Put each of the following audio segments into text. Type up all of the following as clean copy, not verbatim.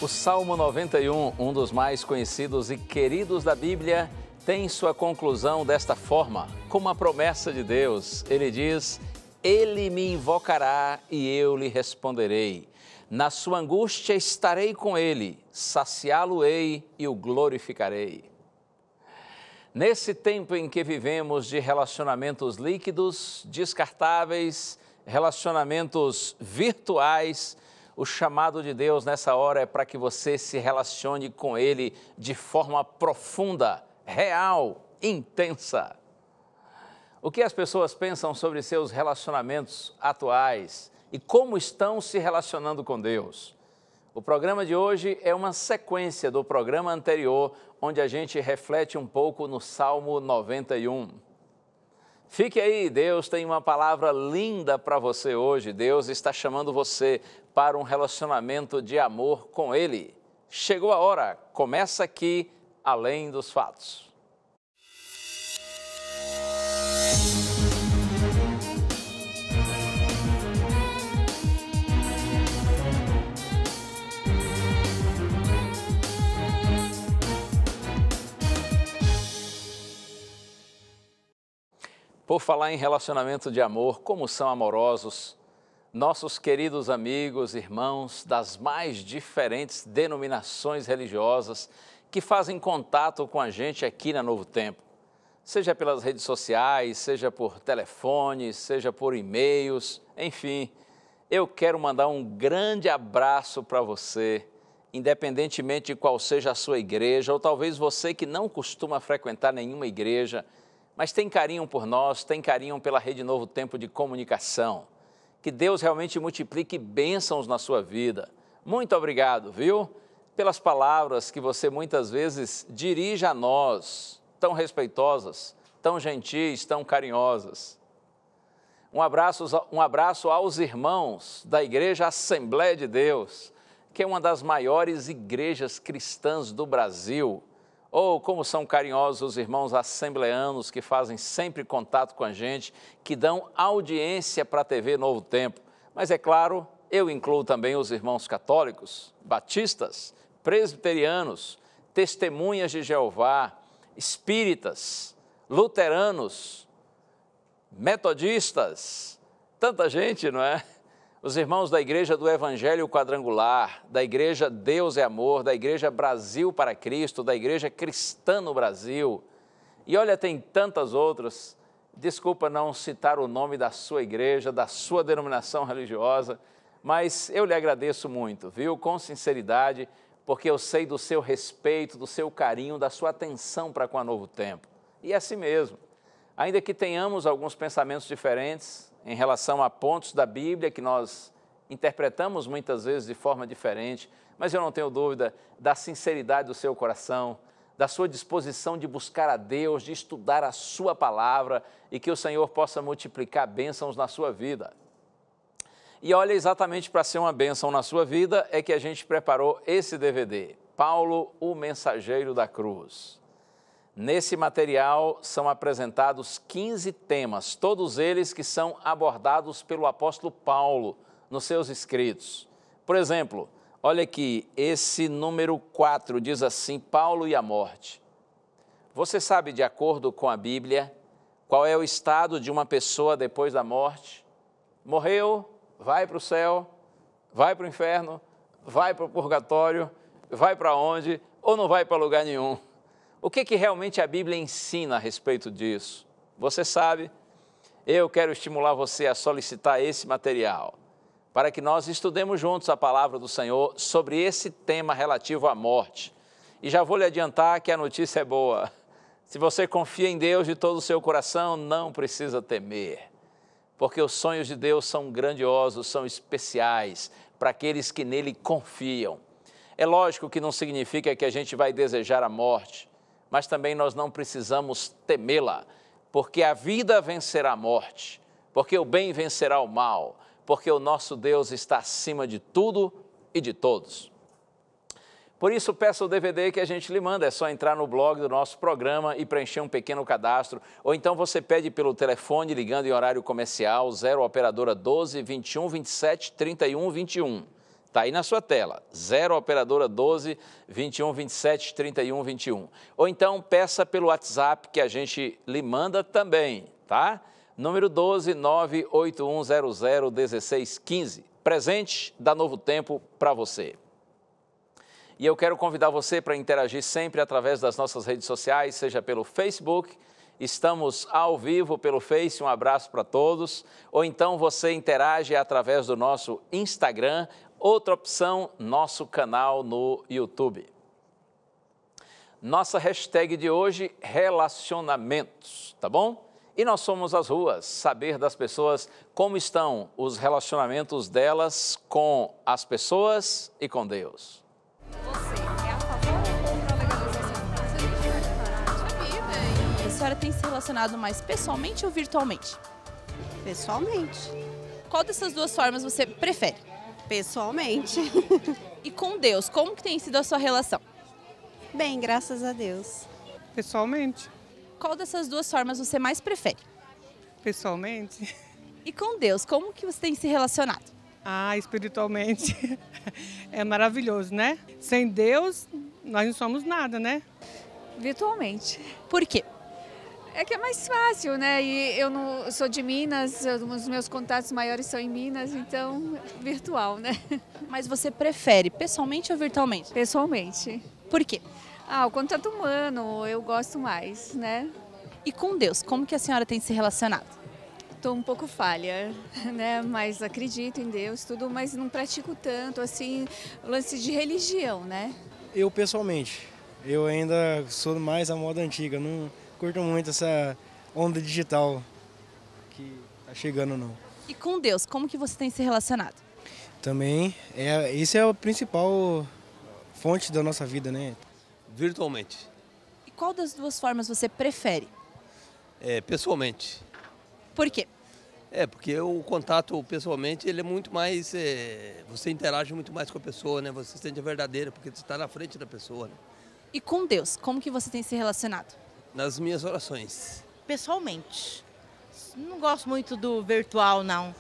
O Salmo 91, um dos mais conhecidos e queridos da Bíblia, tem sua conclusão desta forma, com uma promessa de Deus. Ele diz: Ele me invocará e eu lhe responderei. Na sua angústia estarei com ele, saciá-lo-ei e o glorificarei. Nesse tempo em que vivemos de relacionamentos líquidos, descartáveis, relacionamentos virtuais, o chamado de Deus nessa hora é para que você se relacione com Ele de forma profunda, real, intensa. O que as pessoas pensam sobre seus relacionamentos atuais e como estão se relacionando com Deus? O programa de hoje é uma sequência do programa anterior, onde a gente reflete um pouco no Salmo 91. Fique aí, Deus tem uma palavra linda para você hoje. Deus está chamando você para um relacionamento de amor com Ele. Chegou a hora, começa aqui, Além dos Fatos. Por falar em relacionamento de amor, como são amorosos nossos queridos amigos, irmãos das mais diferentes denominações religiosas que fazem contato com a gente aqui na Novo Tempo. Seja pelas redes sociais, seja por telefone, seja por e-mails, enfim. Eu quero mandar um grande abraço para você, independentemente de qual seja a sua igreja, ou talvez você que não costuma frequentar nenhuma igreja, mas tem carinho por nós, tem carinho pela Rede Novo Tempo de Comunicação. Que Deus realmente multiplique bênçãos na sua vida. Muito obrigado, viu? Pelas palavras que você muitas vezes dirige a nós, tão respeitosas, tão gentis, tão carinhosas. Um abraço aos irmãos da Igreja Assembleia de Deus, que é uma das maiores igrejas cristãs do Brasil. Ou como são carinhosos os irmãos assembleanos que fazem sempre contato com a gente, que dão audiência para a TV Novo Tempo. Mas é claro, eu incluo também os irmãos católicos, batistas, presbiterianos, testemunhas de Jeová, espíritas, luteranos, metodistas, tanta gente, não é? Os irmãos da Igreja do Evangelho Quadrangular, da Igreja Deus é Amor, da Igreja Brasil para Cristo, da Igreja Cristã no Brasil. E olha, tem tantas outras. Desculpa não citar o nome da sua igreja, da sua denominação religiosa, mas eu lhe agradeço muito, viu? Com sinceridade, porque eu sei do seu respeito, do seu carinho, da sua atenção para com a Novo Tempo. E é assim mesmo. Ainda que tenhamos alguns pensamentos diferentes em relação a pontos da Bíblia que nós interpretamos muitas vezes de forma diferente, mas eu não tenho dúvida da sinceridade do seu coração, da sua disposição de buscar a Deus, de estudar a sua palavra e que o Senhor possa multiplicar bênçãos na sua vida. E olha, exatamente para ser uma bênção na sua vida é que a gente preparou esse DVD, Paulo, o Mensageiro da Cruz. Nesse material são apresentados 15 temas, todos eles que são abordados pelo apóstolo Paulo nos seus escritos. Por exemplo, olha aqui, esse número 4 diz assim, Paulo e a morte. Você sabe, de acordo com a Bíblia, qual é o estado de uma pessoa depois da morte? Morreu, vai para o céu, vai para o inferno, vai para o purgatório, vai para onde ou não vai para lugar nenhum? O que realmente a Bíblia ensina a respeito disso? Você sabe, eu quero estimular você a solicitar esse material, para que nós estudemos juntos a palavra do Senhor sobre esse tema relativo à morte. E já vou lhe adiantar que a notícia é boa. Se você confia em Deus de todo o seu coração, não precisa temer, porque os sonhos de Deus são grandiosos, são especiais para aqueles que nele confiam. É lógico que não significa que a gente vai desejar a morte, mas também nós não precisamos temê-la, porque a vida vencerá a morte, porque o bem vencerá o mal, porque o nosso Deus está acima de tudo e de todos. Por isso, peça o DVD que a gente lhe manda, é só entrar no blog do nosso programa e preencher um pequeno cadastro, ou então você pede pelo telefone, ligando em horário comercial, 0 operadora 12 21 27 31 21. Está aí na sua tela, 0 operadora 12 21 27 31 21. Ou então peça pelo WhatsApp que a gente lhe manda também, tá? Número 12 98100 1615. Presente da Novo Tempo para você. E eu quero convidar você para interagir sempre através das nossas redes sociais, seja pelo Facebook, estamos ao vivo pelo Face, um abraço para todos, ou então você interage através do nosso Instagram. Outra opção, nosso canal no YouTube. Nossa hashtag de hoje, relacionamentos, tá bom? E nós somos as ruas, saber das pessoas como estão os relacionamentos delas com as pessoas e com Deus. Você é a favor ou contra a legalização? Se a gente for reparar, vida. A senhora tem se relacionado mais pessoalmente ou virtualmente? Pessoalmente. Qual dessas duas formas você prefere? Pessoalmente. E com Deus, como que tem sido a sua relação? Bem, graças a Deus. Pessoalmente. Qual dessas duas formas você mais prefere? Pessoalmente. E com Deus, como que você tem se relacionado? Espiritualmente. É maravilhoso, né? Sem Deus, nós não somos nada, né? Virtualmente. Por quê? É que é mais fácil, né? E eu não eu sou de Minas, os meus contatos maiores são em Minas, então virtual, né? Mas você prefere pessoalmente ou virtualmente? Pessoalmente. Por quê? O contato humano eu gosto mais, né? E com Deus, como que a senhora tem se relacionado? Estou um pouco falha, né? Mas acredito em Deus, tudo, mas não pratico tanto, assim, o lance de religião, né? Eu, pessoalmente, eu ainda sou mais a moda antiga, não curto muito essa onda digital que tá chegando, não. E com Deus, como que você tem se relacionado? Também, esse é a principal fonte da nossa vida, né? Virtualmente. E qual das duas formas você prefere? Pessoalmente. Por quê? Porque o contato pessoalmente, ele é muito mais, você interage muito mais com a pessoa, né? Você se sente a verdadeira, porque você está na frente da pessoa, né? E com Deus, como que você tem se relacionado? Nas minhas orações. Pessoalmente. Não gosto muito do virtual, não.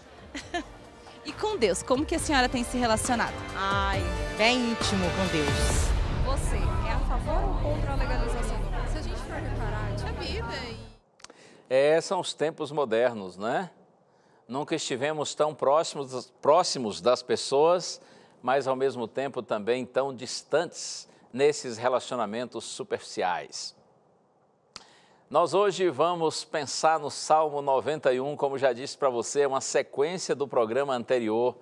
E com Deus, como que a senhora tem se relacionado? Bem íntimo com Deus. Você é a favor ou contra a legalização? Se a gente for reparar, tinha vida. São os tempos modernos, né? Nunca estivemos tão próximos das pessoas, mas ao mesmo tempo também tão distantes nesses relacionamentos superficiais. Nós hoje vamos pensar no Salmo 91, como já disse para você, é uma sequência do programa anterior,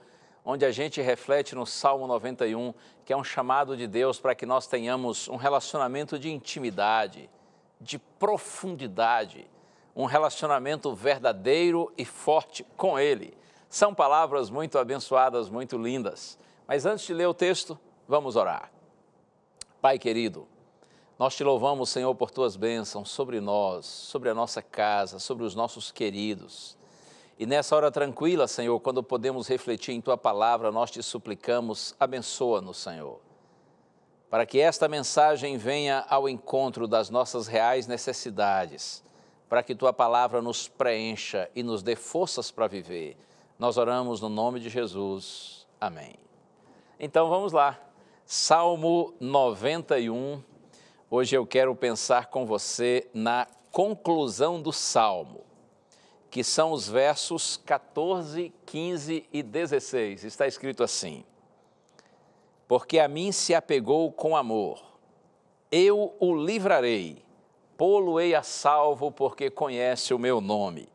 onde a gente reflete no Salmo 91, que é um chamado de Deus para que nós tenhamos um relacionamento de intimidade, de profundidade, um relacionamento verdadeiro e forte com Ele. São palavras muito abençoadas, muito lindas. Mas antes de ler o texto, vamos orar. Pai querido, nós te louvamos, Senhor, por tuas bênçãos sobre nós, sobre a nossa casa, sobre os nossos queridos. E nessa hora tranquila, Senhor, quando podemos refletir em tua palavra, nós te suplicamos, abençoa-nos, Senhor, para que esta mensagem venha ao encontro das nossas reais necessidades, para que tua palavra nos preencha e nos dê forças para viver. Nós oramos no nome de Jesus. Amém. Então vamos lá. Salmo 91. Hoje eu quero pensar com você na conclusão do Salmo, que são os versos 14, 15 e 16. Está escrito assim: porque a mim se apegou com amor, eu o livrarei, pô-lo-ei a salvo, porque conhece o meu nome.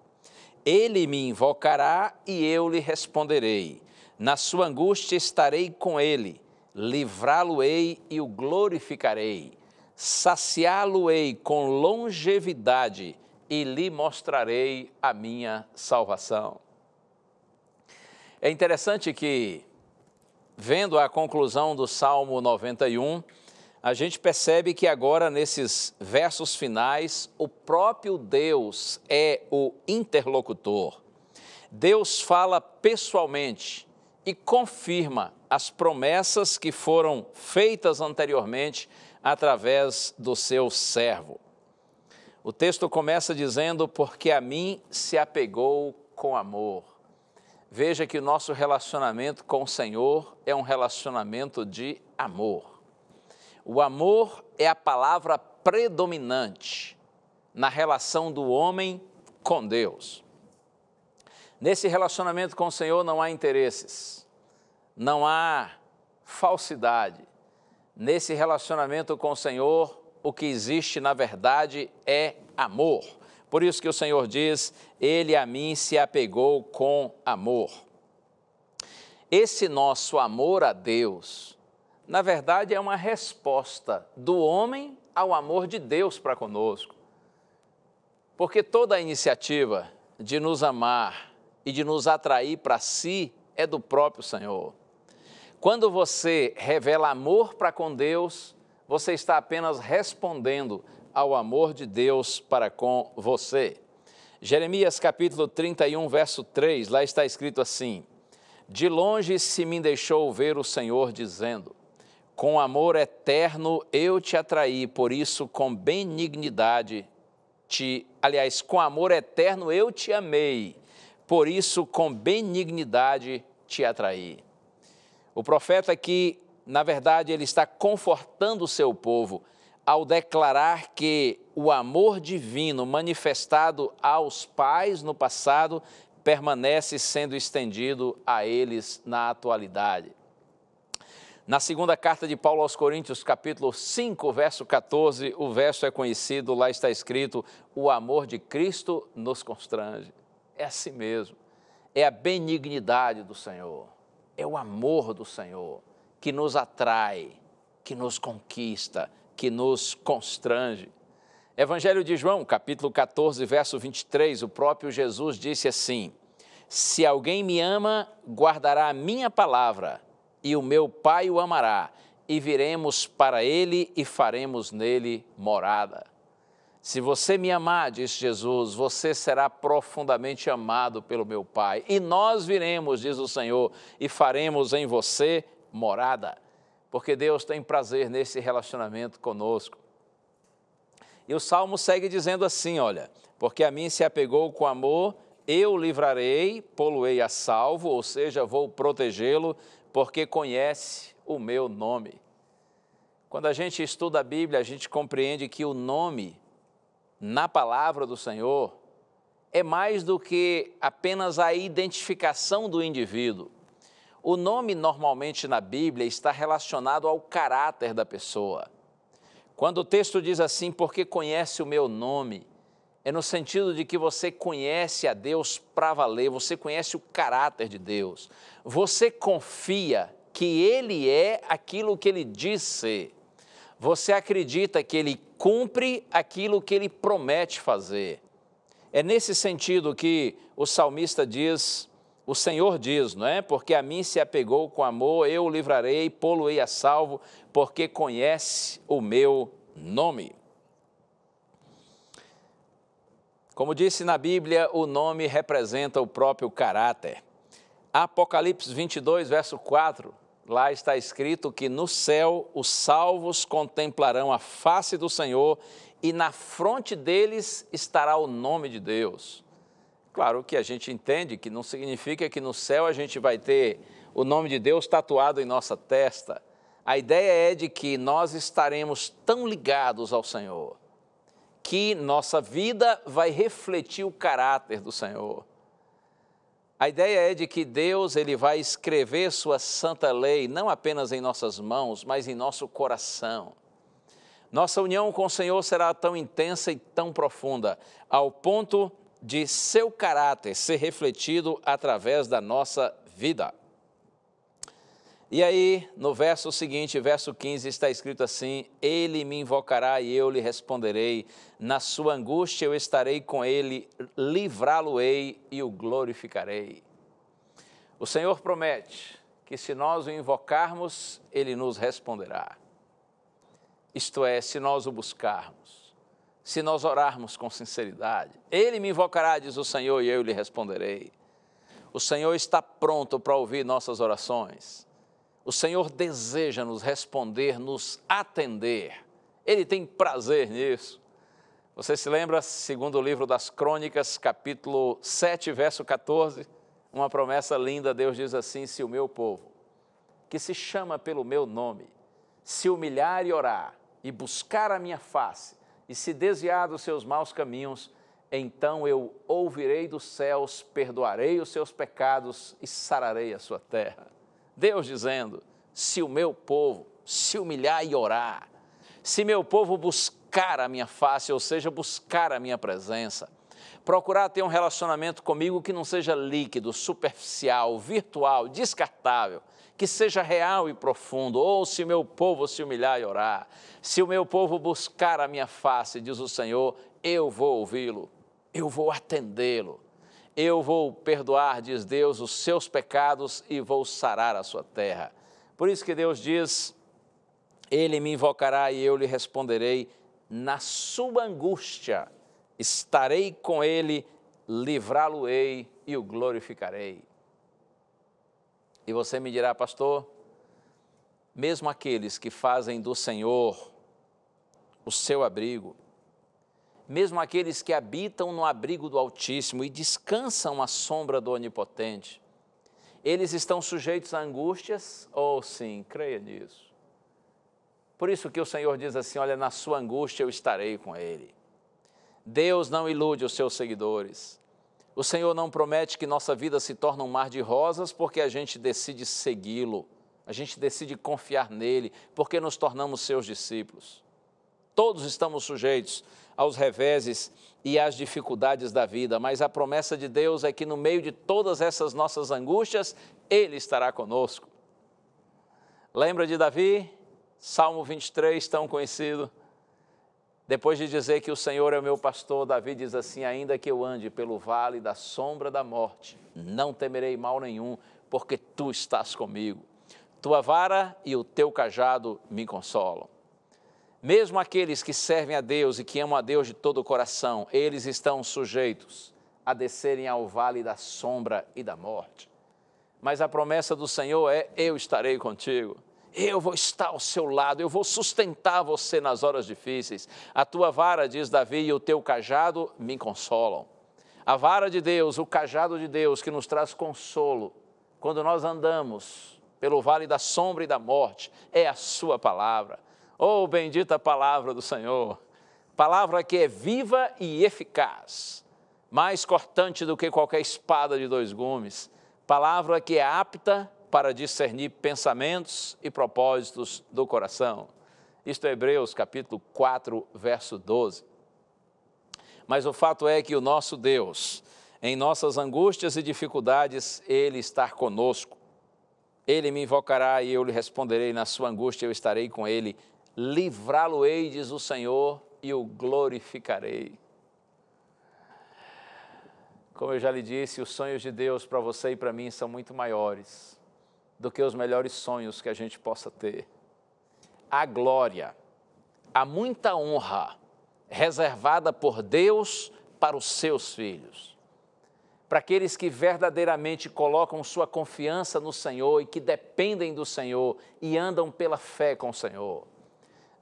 Ele me invocará e eu lhe responderei. Na sua angústia estarei com ele, livrá-lo-ei e o glorificarei. Saciá-lo-ei com longevidade e lhe mostrarei a minha salvação. É interessante que, vendo a conclusão do Salmo 91, a gente percebe que agora, nesses versos finais, o próprio Deus é o interlocutor. Deus fala pessoalmente e confirma as promessas que foram feitas anteriormente através do seu servo. O texto começa dizendo, porque a mim se apegou com amor. veja que o nosso relacionamento com o Senhor é um relacionamento de amor. O amor é a palavra predominante na relação do homem com Deus. Nesse relacionamento com o Senhor não há interesses, não há falsidade. Nesse relacionamento com o Senhor, o que existe na verdade é amor. Por isso que o Senhor diz, Ele a mim se apegou com amor. Esse nosso amor a Deus, na verdade, é uma resposta do homem ao amor de Deus para conosco. Porque toda a iniciativa de nos amar e de nos atrair para si é do próprio Senhor. Quando você revela amor para com Deus, você está apenas respondendo ao amor de Deus para com você. Jeremias capítulo 31, verso 3, lá está escrito assim: de longe se me deixou ver o Senhor dizendo, com amor eterno eu te atraí, por isso com benignidade com amor eterno eu te amei, por isso com benignidade te atraí. O profeta aqui, na verdade, ele está confortando o seu povo ao declarar que o amor divino manifestado aos pais no passado permanece sendo estendido a eles na atualidade. Na segunda carta de Paulo aos Coríntios, capítulo 5, verso 14, o verso é conhecido, lá está escrito, o amor de Cristo nos constrange. É assim mesmo, é a benignidade do Senhor, é o amor do Senhor que nos atrai, que nos conquista, que nos constrange. Evangelho de João, capítulo 14, verso 23, o próprio Jesus disse assim, se alguém me ama, guardará a minha palavra, e o meu Pai o amará, e viremos para ele e faremos nele morada. Se você me amar, disse Jesus, você será profundamente amado pelo meu Pai. E nós viremos, diz o Senhor, e faremos em você morada. Porque Deus tem prazer nesse relacionamento conosco. E o Salmo segue dizendo assim, olha, porque a mim se apegou com amor, eu o livrarei, pô-lo-ei a salvo, ou seja, vou protegê-lo, porque conhece o meu nome. Quando a gente estuda a Bíblia, a gente compreende que o nome na palavra do Senhor é mais do que apenas a identificação do indivíduo. O nome normalmente na Bíblia está relacionado ao caráter da pessoa. Quando o texto diz assim, porque conhece o meu nome, é no sentido de que você conhece a Deus para valer, você conhece o caráter de Deus. Você confia que Ele é aquilo que Ele diz ser. Você acredita que Ele cumpre aquilo que Ele promete fazer. É nesse sentido que o salmista diz, o Senhor diz, não é? Porque a mim se apegou com amor, eu o livrarei, pô-lo-ei a salvo, porque conhece o meu nome. Como disse na Bíblia, o nome representa o próprio caráter. Apocalipse 22, verso 4, lá está escrito que no céu os salvos contemplarão a face do Senhor e na fronte deles estará o nome de Deus. Claro que a gente entende que não significa que no céu a gente vai ter o nome de Deus tatuado em nossa testa. A ideia é de que nós estaremos tão ligados ao Senhor que nossa vida vai refletir o caráter do Senhor. A ideia é de que Deus ele vai escrever sua santa lei, não apenas em nossas mãos, mas em nosso coração. Nossa união com o Senhor será tão intensa e tão profunda, ao ponto de seu caráter ser refletido através da nossa vida. E aí, no verso seguinte, verso 15, está escrito assim, Ele me invocará e eu lhe responderei, na sua angústia eu estarei com ele, livrá-lo-ei e o glorificarei. O Senhor promete que se nós o invocarmos, Ele nos responderá. Isto é, se nós o buscarmos, se nós orarmos com sinceridade. Ele me invocará, diz o Senhor, e eu lhe responderei. O Senhor está pronto para ouvir nossas orações. O Senhor deseja nos responder, nos atender. Ele tem prazer nisso. Você se lembra, segundo o livro das Crônicas, capítulo 7, verso 14? Uma promessa linda, Deus diz assim: se o meu povo, que se chama pelo meu nome, se humilhar e orar, e buscar a minha face, e se desviar dos seus maus caminhos, então eu ouvirei dos céus, perdoarei os seus pecados e sararei a sua terra. Deus dizendo: se o meu povo se humilhar e orar, se meu povo buscar a minha face, ou seja, buscar a minha presença, procurar ter um relacionamento comigo que não seja líquido, superficial, virtual, descartável, que seja real e profundo. Ou se meu povo se humilhar e orar, se o meu povo buscar a minha face, diz o Senhor, eu vou ouvi-lo, eu vou atendê-lo, eu vou perdoar, diz Deus, os seus pecados e vou sarar a sua terra. Por isso que Deus diz: ele me invocará e eu lhe responderei, na sua angústia estarei com ele, livrá-lo-ei e o glorificarei. E você me dirá: pastor, mesmo aqueles que fazem do Senhor o seu abrigo, mesmo aqueles que habitam no abrigo do Altíssimo e descansam à sombra do Onipotente, eles estão sujeitos a angústias? Oh, sim, creia nisso. Por isso que o Senhor diz assim: olha, na sua angústia eu estarei com ele. Deus não ilude os seus seguidores. O Senhor não promete que nossa vida se torne um mar de rosas porque a gente decide segui-lo, a gente decide confiar nele, porque nos tornamos seus discípulos. Todos estamos sujeitos aos reveses e às dificuldades da vida, mas a promessa de Deus é que no meio de todas essas nossas angústias, ele estará conosco. Lembra de Davi? Salmo 23, tão conhecido. Depois de dizer que o Senhor é o meu pastor, Davi diz assim: ainda que eu ande pelo vale da sombra da morte, não temerei mal nenhum, porque tu estás comigo. Tua vara e o teu cajado me consolam. Mesmo aqueles que servem a Deus e que amam a Deus de todo o coração, eles estão sujeitos a descerem ao vale da sombra e da morte. Mas a promessa do Senhor é: eu estarei contigo. Eu vou estar ao seu lado, eu vou sustentar você nas horas difíceis. A tua vara, diz Davi, e o teu cajado me consolam. A vara de Deus, o cajado de Deus que nos traz consolo quando nós andamos pelo vale da sombra e da morte, é a sua palavra. Oh, bendita palavra do Senhor, palavra que é viva e eficaz, mais cortante do que qualquer espada de dois gumes, palavra que é apta para discernir pensamentos e propósitos do coração. Isto é Hebreus capítulo 4, verso 12. Mas o fato é que o nosso Deus, em nossas angústias e dificuldades, ele está conosco. Ele me invocará e eu lhe responderei, na sua angústia eu estarei com ele, livrá-lo-ei, diz o Senhor, e o glorificarei. Como eu já lhe disse, os sonhos de Deus para você e para mim são muito maiores do que os melhores sonhos que a gente possa ter. Há glória, há muita honra reservada por Deus para os seus filhos. Para aqueles que verdadeiramente colocam sua confiança no Senhor e que dependem do Senhor e andam pela fé com o Senhor.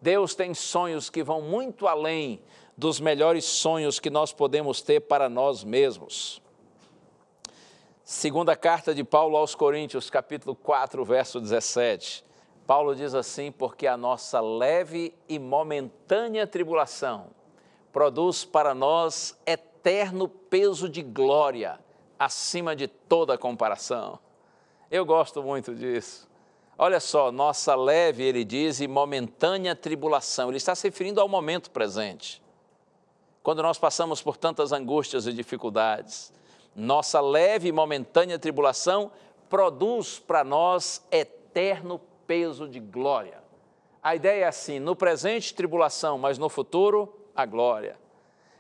Deus tem sonhos que vão muito além dos melhores sonhos que nós podemos ter para nós mesmos. Segunda carta de Paulo aos Coríntios, capítulo 4, verso 17. Paulo diz assim: porque a nossa leve e momentânea tribulação produz para nós eterno peso de glória, acima de toda comparação. Eu gosto muito disso. Olha só, nossa leve, ele diz, e momentânea tribulação. Ele está se referindo ao momento presente. Quando nós passamos por tantas angústias e dificuldades, nossa leve e momentânea tribulação produz para nós eterno peso de glória. A ideia é assim: no presente, tribulação, mas no futuro, a glória.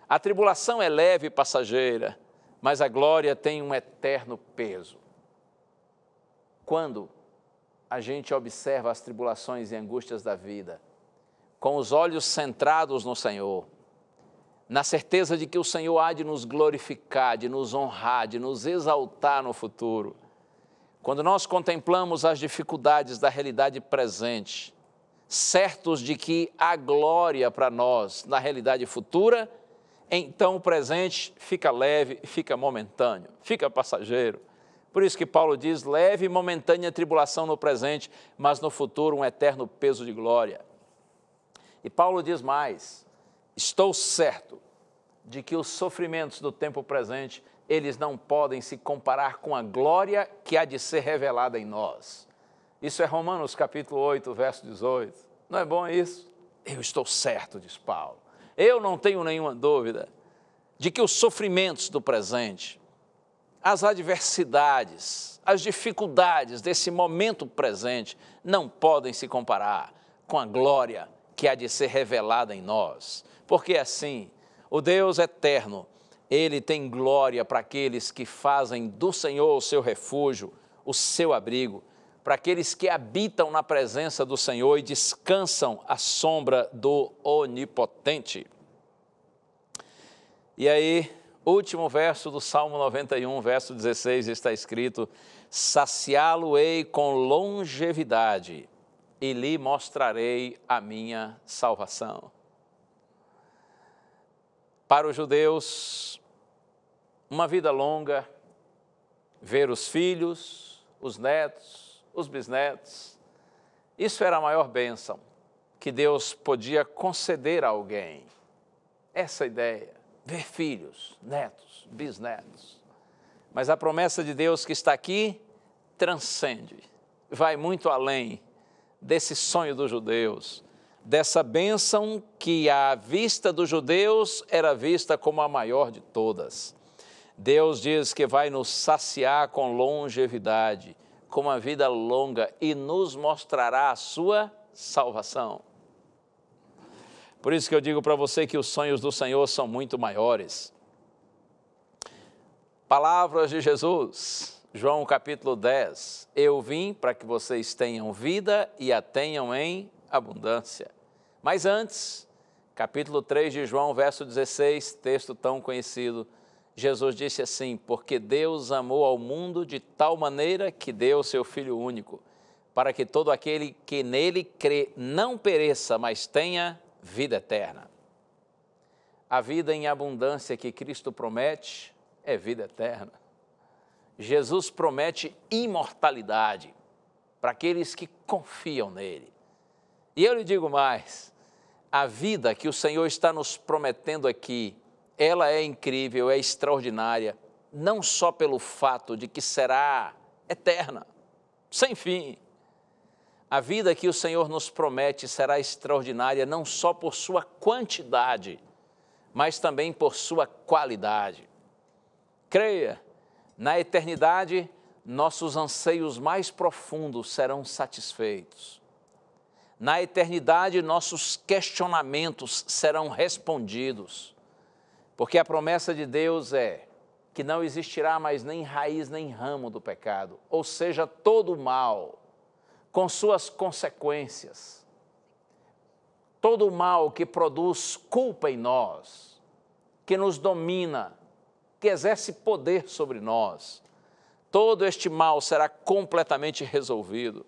A tribulação é leve e passageira, mas a glória tem um eterno peso. Quando a gente observa as tribulações e angústias da vida, com os olhos centrados no Senhor, na certeza de que o Senhor há de nos glorificar, de nos honrar, de nos exaltar no futuro. Quando nós contemplamos as dificuldades da realidade presente, certos de que há glória para nós na realidade futura, então o presente fica leve, fica momentâneo, fica passageiro, Por isso que Paulo diz, leve e momentânea tribulação no presente, mas no futuro um eterno peso de glória. E Paulo diz mais, estou certo de que os sofrimentos do tempo presente, eles não podem se comparar com a glória que há de ser revelada em nós. Isso é Romanos capítulo 8, verso 18. Não é bom isso? Eu estou certo, diz Paulo. Eu não tenho nenhuma dúvida de que os sofrimentos do presente, as adversidades, as dificuldades desse momento presente não podem se comparar com a glória que há de ser revelada em nós. Porque assim, o Deus eterno, Ele tem glória para aqueles que fazem do Senhor o seu refúgio, o seu abrigo, para aqueles que habitam na presença do Senhor e descansam à sombra do Onipotente. E aí, último verso do Salmo 91, verso 16, está escrito, saciá-lo-ei com longevidade e lhe mostrarei a minha salvação. Para os judeus, uma vida longa, ver os filhos, os netos, os bisnetos, isso era a maior bênção que Deus podia conceder a alguém. Essa ideia, ver filhos, netos, bisnetos. Mas a promessa de Deus que está aqui transcende, vai muito além desse sonho dos judeus, dessa bênção que à vista dos judeus era vista como a maior de todas. Deus diz que vai nos saciar com longevidade, com uma vida longa e nos mostrará a sua salvação. Por isso que eu digo para você que os sonhos do Senhor são muito maiores. Palavras de Jesus, João capítulo 10, eu vim para que vocês tenham vida e a tenham em abundância. Mas antes, capítulo 3 de João, verso 16, texto tão conhecido, Jesus disse assim, porque Deus amou ao mundo de tal maneira que deu o seu Filho único, para que todo aquele que nele crê não pereça, mas tenha vida eterna. A vida em abundância que Cristo promete é vida eterna. Jesus promete imortalidade para aqueles que confiam nele. E eu lhe digo mais, a vida que o Senhor está nos prometendo aqui, ela é incrível, é extraordinária, não só pelo fato de que será eterna, sem fim. A vida que o Senhor nos promete será extraordinária não só por sua quantidade, mas também por sua qualidade. Creia, na eternidade, nossos anseios mais profundos serão satisfeitos. Na eternidade, nossos questionamentos serão respondidos, porque a promessa de Deus é que não existirá mais nem raiz nem ramo do pecado, ou seja, todo o mal, com suas consequências, todo o mal que produz culpa em nós, que nos domina, que exerce poder sobre nós, todo este mal será completamente resolvido.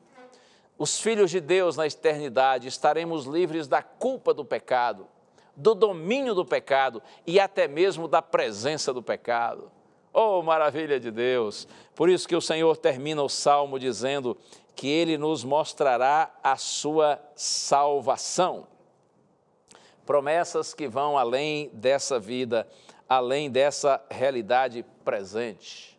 Os filhos de Deus na eternidade estaremos livres da culpa do pecado, do domínio do pecado e até mesmo da presença do pecado. Oh, maravilha de Deus! Por isso que o Senhor termina o Salmo dizendo que Ele nos mostrará a sua salvação. Promessas que vão além dessa vida, além dessa realidade presente.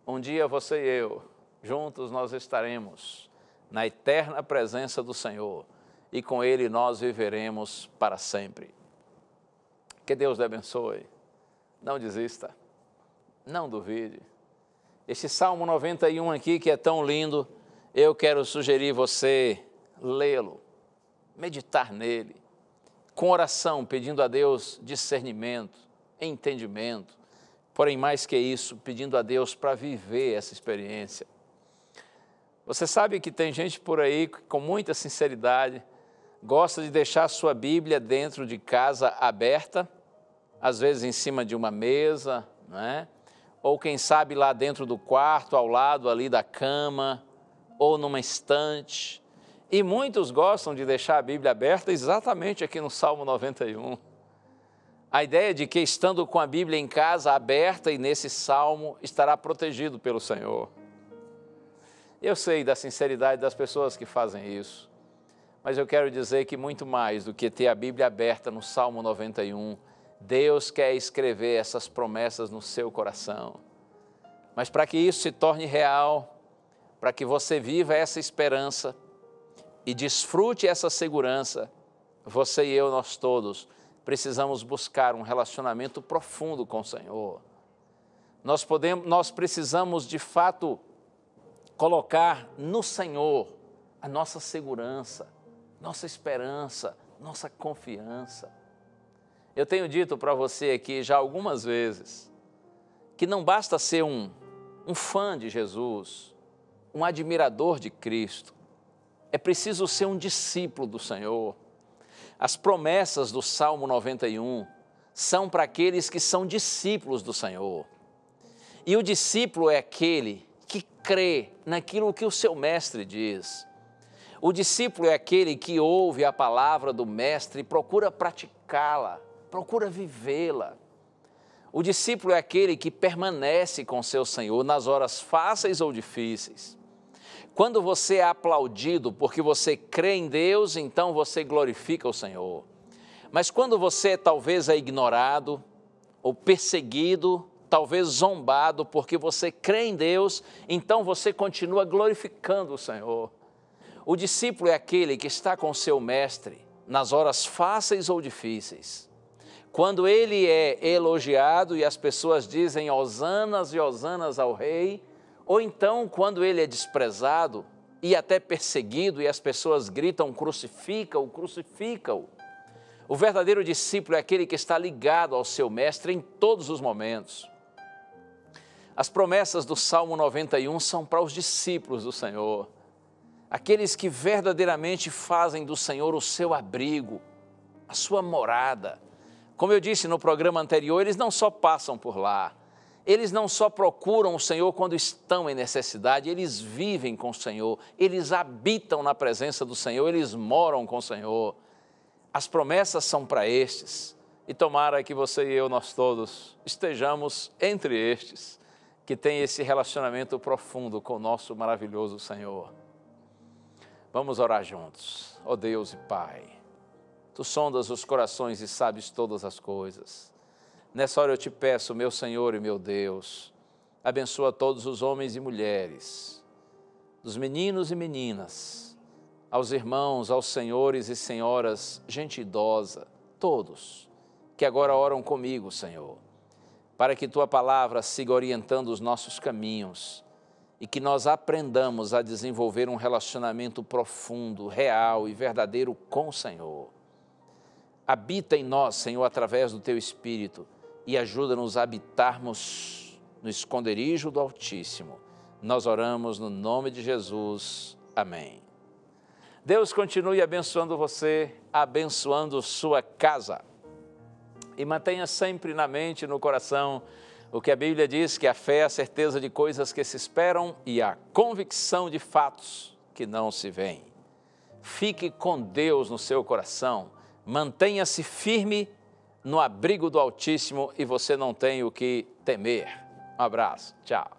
Um dia você e eu, juntos nós estaremos na eterna presença do Senhor e com Ele nós viveremos para sempre. Que Deus lhe abençoe. Não desista, não duvide. Este Salmo 91 aqui que é tão lindo, eu quero sugerir você lê-lo, meditar nele, com oração, pedindo a Deus discernimento, entendimento, porém mais que isso, pedindo a Deus para viver essa experiência. Você sabe que tem gente por aí que com muita sinceridade gosta de deixar a sua Bíblia dentro de casa aberta, às vezes em cima de uma mesa, né? Ou quem sabe lá dentro do quarto, ao lado ali da cama, ou numa estante. E muitos gostam de deixar a Bíblia aberta exatamente aqui no Salmo 91. A ideia de que estando com a Bíblia em casa aberta e nesse Salmo estará protegido pelo Senhor. Eu sei da sinceridade das pessoas que fazem isso, mas eu quero dizer que muito mais do que ter a Bíblia aberta no Salmo 91, Deus quer escrever essas promessas no seu coração. Mas para que isso se torne real, para que você viva essa esperança e desfrute essa segurança, você e eu, nós todos, precisamos buscar um relacionamento profundo com o Senhor. Nós precisamos, de fato, colocar no Senhor a nossa segurança, nossa esperança, nossa confiança. Eu tenho dito para você aqui já algumas vezes que não basta ser um fã de Jesus, um admirador de Cristo, é preciso ser um discípulo do Senhor. As promessas do Salmo 91 são para aqueles que são discípulos do Senhor. E o discípulo é aquele que crê naquilo que o seu mestre diz. O discípulo é aquele que ouve a palavra do mestre e procura praticá-la, procura vivê-la. O discípulo é aquele que permanece com seu Senhor nas horas fáceis ou difíceis. Quando você é aplaudido porque você crê em Deus, então você glorifica o Senhor. Mas quando você talvez é ignorado ou perseguido, talvez zombado porque você crê em Deus, então você continua glorificando o Senhor. O discípulo é aquele que está com seu mestre nas horas fáceis ou difíceis. Quando ele é elogiado e as pessoas dizem hosanas e hosanas ao rei, ou então quando ele é desprezado e até perseguido e as pessoas gritam crucifica-o, crucifica-o. O verdadeiro discípulo é aquele que está ligado ao seu mestre em todos os momentos. As promessas do Salmo 91 são para os discípulos do Senhor, aqueles que verdadeiramente fazem do Senhor o seu abrigo, a sua morada. Como eu disse no programa anterior, eles não só passam por lá, eles não só procuram o Senhor quando estão em necessidade, eles vivem com o Senhor, eles habitam na presença do Senhor, eles moram com o Senhor. As promessas são para estes, e tomara que você e eu, nós todos, estejamos entre estes, que têm esse relacionamento profundo com o nosso maravilhoso Senhor. Vamos orar juntos. Ó Deus e Pai, Tu sondas os corações e sabes todas as coisas. Nessa hora eu te peço, meu Senhor e meu Deus, abençoa todos os homens e mulheres, dos meninos e meninas, aos irmãos, aos senhores e senhoras, gente idosa, todos que agora oram comigo, Senhor, para que Tua palavra siga orientando os nossos caminhos e que nós aprendamos a desenvolver um relacionamento profundo, real e verdadeiro com o Senhor. Habita em nós, Senhor, através do Teu Espírito e ajuda-nos a habitarmos no esconderijo do Altíssimo. Nós oramos no nome de Jesus. Amém. Deus continue abençoando você, abençoando sua casa. E mantenha sempre na mente e no coração o que a Bíblia diz, que a fé é a certeza de coisas que se esperam e a convicção de fatos que não se veem. Fique com Deus no seu coração, mantenha-se firme no abrigo do Altíssimo e você não tem o que temer. Um abraço, tchau.